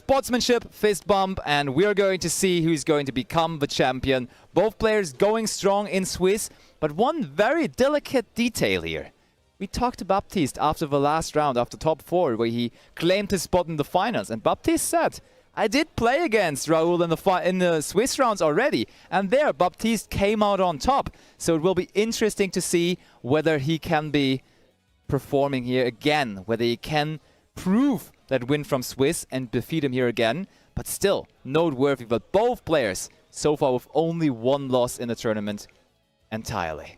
sportsmanship, fist bump, and we're going to see who's going to become the champion. Both players going strong in Swiss, but one very delicate detail here. We talked to Baptiste after the last round, after top 4, where he claimed his spot in the finals, and Baptiste said, I did play against Raul in the Swiss rounds already, and there Baptiste came out on top. So it will be interesting to see whether he can be performing here again, whether he can prove that win from Swiss and defeat him here again. But still, noteworthy that both players so far with only one loss in the tournament entirely.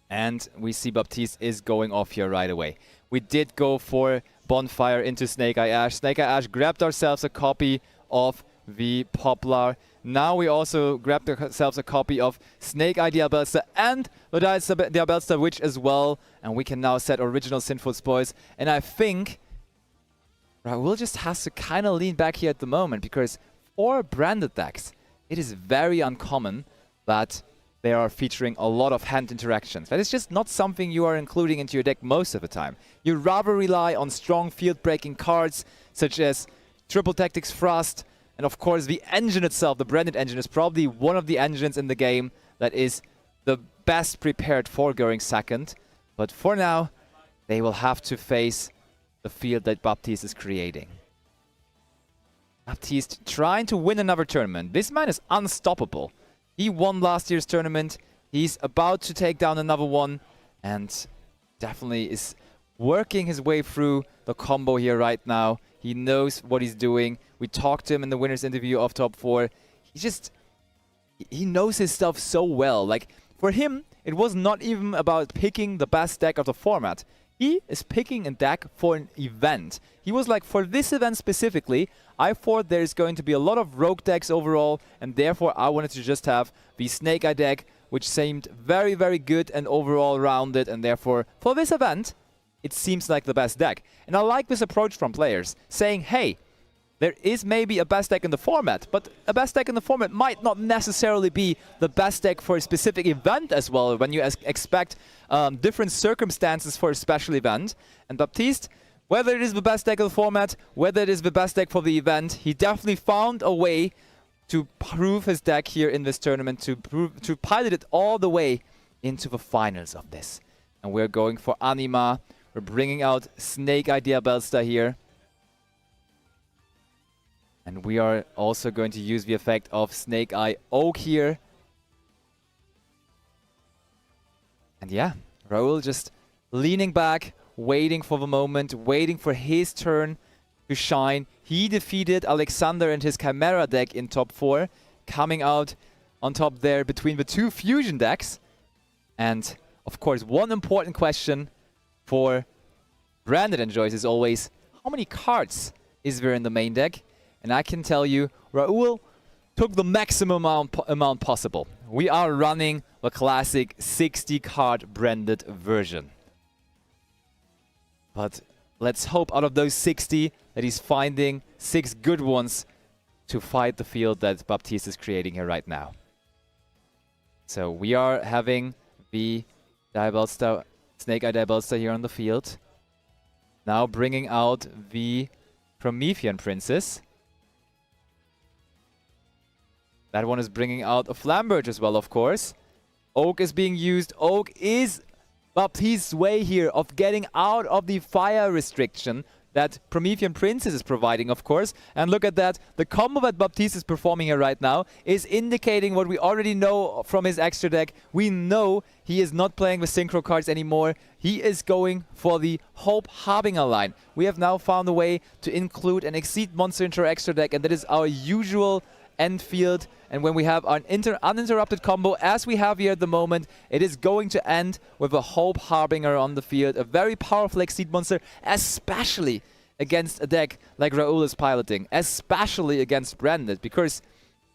And we see Baptiste is going off here right away. We did go for Bonfire into Snake Eye Ash. Snake Eye Ash grabbed ourselves a copy of the Poplar. Now we also grabbed ourselves a copy of Snake Eye Diabelster and the Diabelster Witch as well. And we can now set original Sinful Spoils. And I think Raul just has to kind of lean back here at the moment, because for branded decks, it is very uncommon that they are featuring a lot of hand interactions. That is just not something you are including into your deck most of the time. You rather rely on strong field-breaking cards, such as Triple Tactics Thrust, and of course the engine itself, the branded engine, is probably one of the engines in the game that is the best prepared for going second. But for now, they will have to face the field that Baptiste is creating. Baptiste trying to win another tournament. This man is unstoppable. He won last year's tournament. He's about to take down another one, and definitely is working his way through the combo here right now. He knows what he's doing. We talked to him in the winner's interview of top 4. He knows his stuff so well. Like, for him, it was not even about picking the best deck of the format. He is picking a deck for an event. He was like, for this event specifically, I thought there's going to be a lot of rogue decks overall, and therefore I wanted to just have the Snake Eye deck, which seemed very, very good and overall rounded, and therefore, for this event, it seems like the best deck. And I like this approach from players, saying, hey, there is maybe a best deck in the format, but a best deck in the format might not necessarily be the best deck for a specific event as well, when you expect different circumstances for a special event. And Baptiste, whether it is the best deck of the format, whether it is the best deck for the event, he definitely found a way to prove his deck here in this tournament, to pilot it all the way into the finals of this. And we're going for Anima. We're bringing out Snake Eye Diabelster here. And we are also going to use the effect of Snake Eye Oak here. And yeah, Raul just leaning back, waiting for the moment, waiting for his turn to shine. He defeated Alexander and his Chimera deck in top 4, coming out on top there between the two fusion decks. And of course, one important question for Branded Enjoys is always, how many cards is there in the main deck? And I can tell you, Raul took the maximum amount possible. We are running the classic 60-card branded version. But let's hope out of those 60 that he's finding 6 good ones to fight the field that Baptiste is creating here right now. So we are having the Diabelster, Snake Eye Diabelster here on the field. Now bringing out the Promethean Princess. That one is bringing out a Flamberge as well, of course. Oak is being used. Oak is Baptiste's way here of getting out of the fire restriction that Promethean Princess is providing, of course. And look at that. The combo that Baptiste is performing here right now is indicating what we already know from his extra deck. We know he is not playing with synchro cards anymore. He is going for the Hope Harbinger line. We have now found a way to include an Exceed monster into our extra deck, and that is our usual end field. And when we have an uninterrupted combo, as we have here at the moment, it is going to end with a Hope Harbinger on the field. A very powerful Exceed monster, especially against a deck like Raul is piloting, especially against Branded, because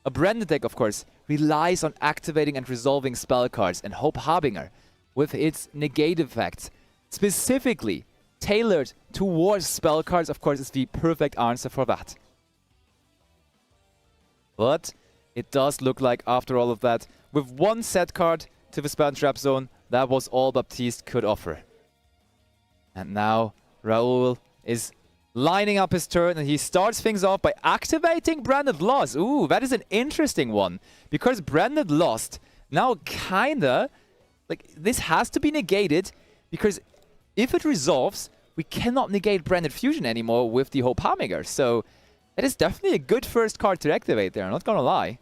a Branded deck, of course, relies on activating and resolving spell cards, and Hope Harbinger, with its negate effects, specifically tailored towards spell cards, of course, is the perfect answer for that. But it does look like, after all of that, with one set card to the Spell Trap Zone, that was all Baptiste could offer. And now Raul is lining up his turn, and he starts things off by activating Branded Lost. Ooh, that is an interesting one, because Branded Lost now kinda, like, this has to be negated, because if it resolves, we cannot negate Branded Fusion anymore with the Hope Harbinger. So that is definitely a good first card to activate there, I'm not gonna lie.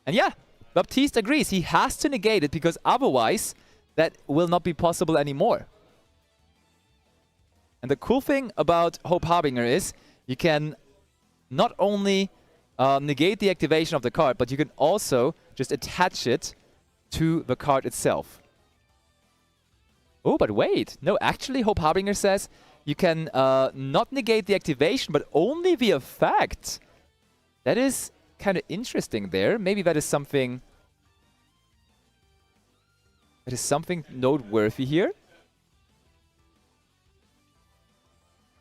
And yeah, Baptiste agrees, he has to negate it, because otherwise that will not be possible anymore. And the cool thing about Hope Harbinger is you can not only negate the activation of the card, but you can also just attach it to the card itself. Oh, but wait. No, actually Hope Harbinger says you can not negate the activation, but only the effect. That is kind of interesting there. Maybe that is something... that is something noteworthy here.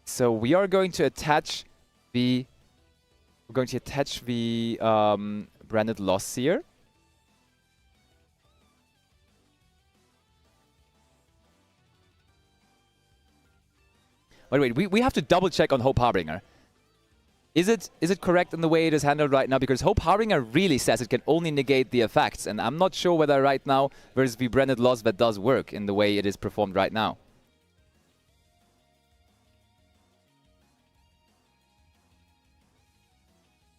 So we are going to attach the... we're going to attach the Branded Loss here. Wait, we have to double check on Hope Harbinger. Is it correct in the way it is handled right now? Because Hope Harbinger really says it can only negate the effects, and I'm not sure whether right now there's the Branded Loss that does work in the way it is performed right now.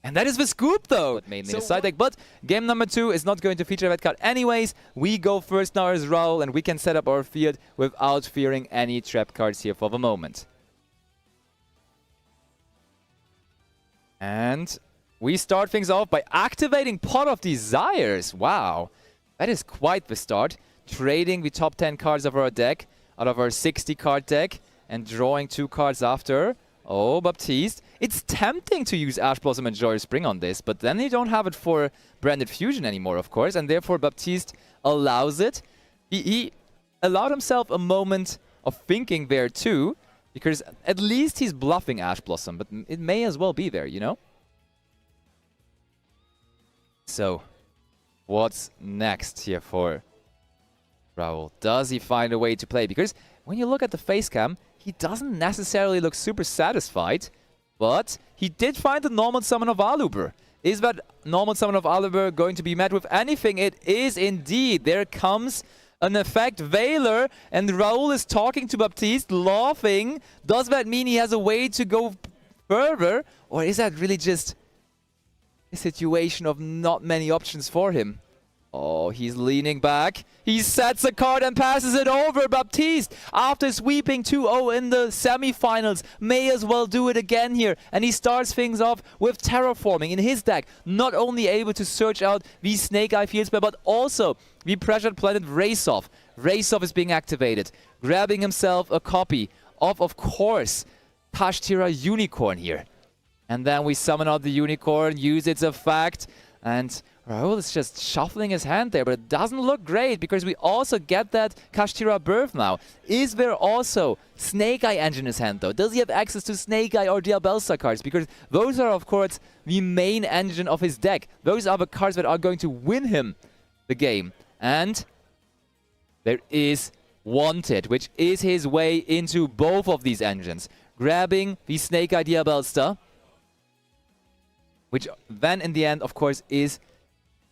And that is the scoop, though, mainly the side deck. But game number 2 is not going to feature that card anyways. We go first now as Raul, and we can set up our field without fearing any trap cards here for the moment. And we start things off by activating Pot of Desires. Wow, that is quite the start. Trading the top 10 cards of our deck out of our 60 card deck and drawing 2 cards after. Oh, Baptiste. It's tempting to use Ash Blossom and Joyous Spring on this, but then you don't have it for Branded Fusion anymore, of course, and therefore Baptiste allows it. He allowed himself a moment of thinking there too, because at least he's bluffing Ash Blossom, but it may as well be there, you know? So, what's next here for Raul? Does he find a way to play? Because when you look at the face cam, he doesn't necessarily look super satisfied, but he did find the normal summon of Aluber. Is that normal summon of Aluber going to be met with anything? It is indeed. There comes an effect Veiler, and Raul is talking to Baptiste, laughing. Does that mean he has a way to go further? Or is that really just a situation of not many options for him? Oh, he's leaning back. He sets a card and passes it over. Baptiste, after sweeping 2-0 in the semifinals, may as well do it again here. And he starts things off with Terraforming in his deck. Not only able to search out the Snake Eye Field Spell, but also the Pressured Planet Race-Off. Race-Off is being activated. Grabbing himself a copy of course, Kashtira Unicorn here. And then we summon out the Unicorn, use its effect, and Raul is just shuffling his hand there, but it doesn't look great because we also get that Kashtira Birth now. Is there also Snake Eye Engine in his hand though? Does he have access to Snake Eye or Diabellstar cards? Because those are of course the main engine of his deck. Those are the cards that are going to win him the game. And there is Wanted, which is his way into both of these engines. Grabbing the Snake Eye Diabellstar, which then in the end of course is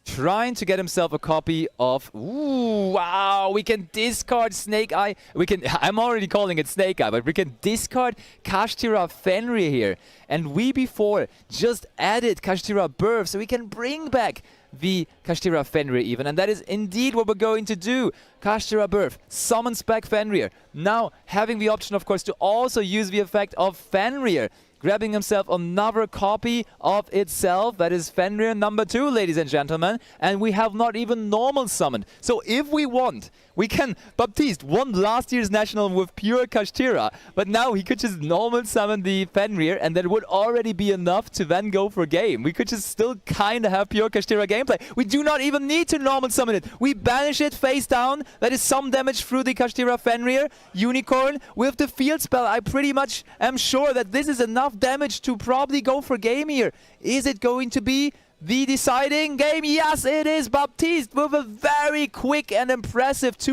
trying to get himself a copy of... Ooh, wow, we can discard Snake Eye. We can... I'm already calling it Snake Eye, but we can discard Kashtira Fenrir here. And we before just added Kashtira Birth, so we can bring back the Kashtira Fenrir even. And that is indeed what we're going to do. Kashtira Birth summons back Fenrir. Now having the option, of course, to also use the effect of Fenrir. Grabbing himself another copy of itself. That is Fenrir number 2, ladies and gentlemen. And we have not even normal summoned. So if we want, we can... Baptiste won last year's National with pure Kashtira. But now he could just normal summon the Fenrir, and that would already be enough to then go for game. We could just still kind of have pure Kashtira gameplay. We do not even need to normal summon it. We banish it face down. That is some damage through the Kashtira Fenrir. Unicorn with the field spell. I pretty much am sure that this is enough damage to probably go for game here. Is it going to be the deciding game? Yes, it is. Baptiste with a very quick and impressive 2